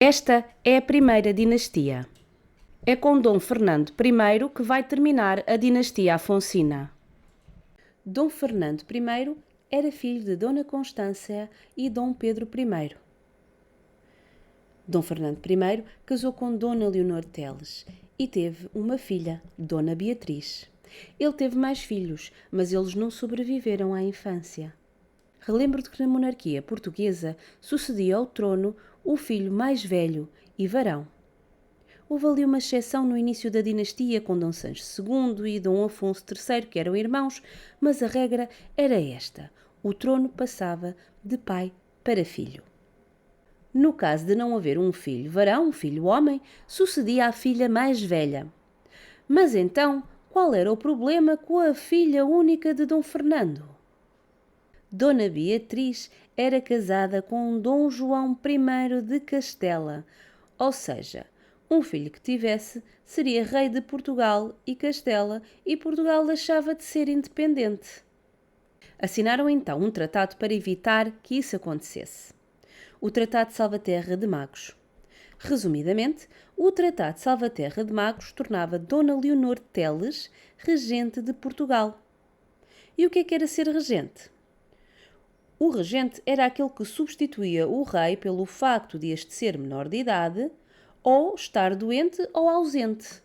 Esta é a primeira dinastia. É com Dom Fernando I que vai terminar a dinastia Afonsina. Dom Fernando I era filho de Dona Constância e Dom Pedro I. Dom Fernando I casou com Dona Leonor Teles e teve uma filha, Dona Beatriz. Ele teve mais filhos, mas eles não sobreviveram à infância. Relembro-te que na monarquia portuguesa sucedia ao trono o filho mais velho e varão. Houve ali uma exceção no início da dinastia com Dom Sancho II e Dom Afonso III, que eram irmãos, mas a regra era esta: o trono passava de pai para filho. No caso de não haver um filho varão, um filho homem, sucedia à filha mais velha. Mas então, qual era o problema com a filha única de Dom Fernando? Dona Beatriz era casada com Dom João I de Castela, ou seja, um filho que tivesse seria rei de Portugal e Castela, e Portugal deixava de ser independente. Assinaram então um tratado para evitar que isso acontecesse. O Tratado de Salvaterra de Magos. Resumidamente, o Tratado de Salvaterra de Magos tornava Dona Leonor Teles regente de Portugal. E o que era ser regente? O regente era aquele que substituía o rei pelo facto de este ser menor de idade ou estar doente ou ausente.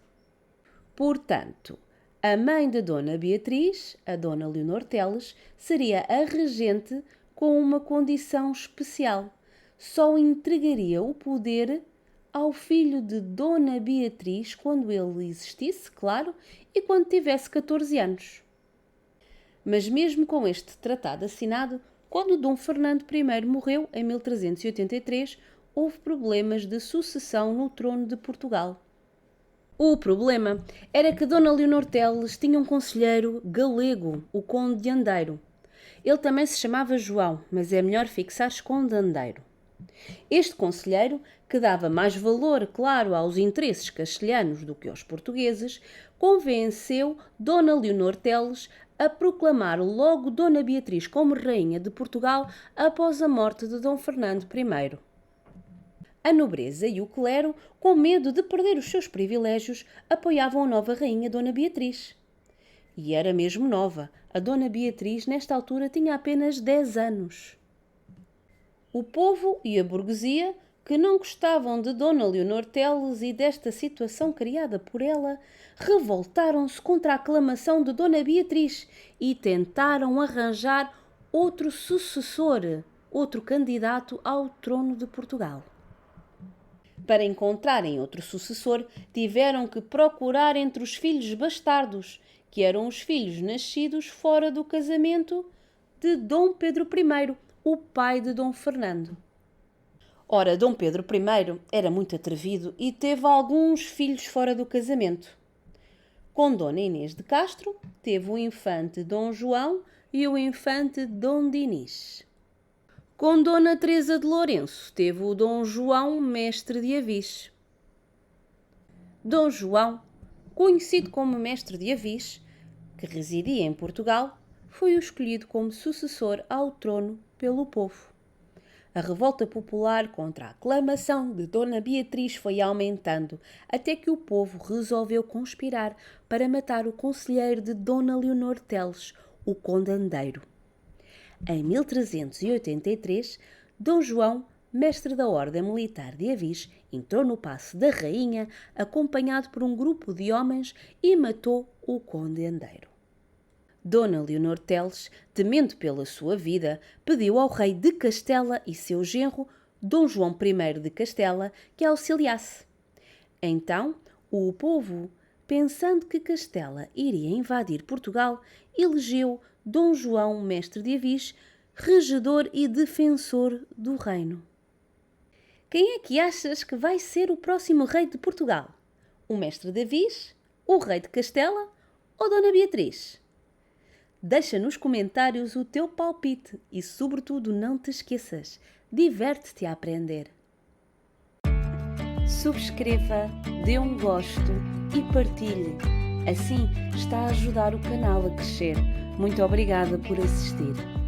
Portanto, a mãe da Dona Beatriz, a Dona Leonor Teles, seria a regente com uma condição especial. Só entregaria o poder ao filho de Dona Beatriz quando ele existisse, claro, e quando tivesse 14 anos. Mas mesmo com este tratado assinado, quando Dom Fernando I morreu, em 1383, houve problemas de sucessão no trono de Portugal. O problema era que Dona Leonor Teles tinha um conselheiro galego, o Conde de Andeiro. Ele também se chamava João, mas é melhor fixar-se Conde de Andeiro. Este conselheiro, que dava mais valor, claro, aos interesses castelhanos do que aos portugueses, convenceu Dona Leonor Teles a proclamar logo Dona Beatriz como rainha de Portugal após a morte de Dom Fernando I. A nobreza e o clero, com medo de perder os seus privilégios, apoiavam a nova rainha Dona Beatriz. E era mesmo nova. A Dona Beatriz, nesta altura, tinha apenas 10 anos. O povo e a burguesia, que não gostavam de Dona Leonor Teles e desta situação criada por ela, revoltaram-se contra a aclamação de Dona Beatriz e tentaram arranjar outro sucessor, outro candidato ao trono de Portugal. Para encontrarem outro sucessor, tiveram que procurar entre os filhos bastardos, que eram os filhos nascidos fora do casamento de Dom Pedro I, o pai de Dom Fernando. Ora, Dom Pedro I era muito atrevido e teve alguns filhos fora do casamento. Com Dona Inês de Castro, teve o infante Dom João e o infante Dom Dinis. Com Dona Teresa de Lourenço, teve o Dom João, mestre de Avis. Dom João, conhecido como mestre de Avis, que residia em Portugal, foi o escolhido como sucessor ao trono pelo povo. A revolta popular contra a aclamação de Dona Beatriz foi aumentando, até que o povo resolveu conspirar para matar o conselheiro de Dona Leonor Teles, o Conde Andeiro. Em 1383, Dom João, mestre da Ordem Militar de Avis, entrou no paço da rainha, acompanhado por um grupo de homens, e matou o Conde Andeiro. Dona Leonor Teles, temendo pela sua vida, pediu ao rei de Castela e seu genro, Dom João I de Castela, que a auxiliasse. Então, o povo, pensando que Castela iria invadir Portugal, elegeu Dom João, mestre de Avis, regedor e defensor do reino. Quem é que achas que vai ser o próximo rei de Portugal? O mestre de Avis, o rei de Castela ou Dona Beatriz? Deixa nos comentários o teu palpite e, sobretudo, não te esqueças, diverte-te a aprender. Subscreva, dê um gosto e partilhe. Assim está a ajudar o canal a crescer. Muito obrigada por assistir.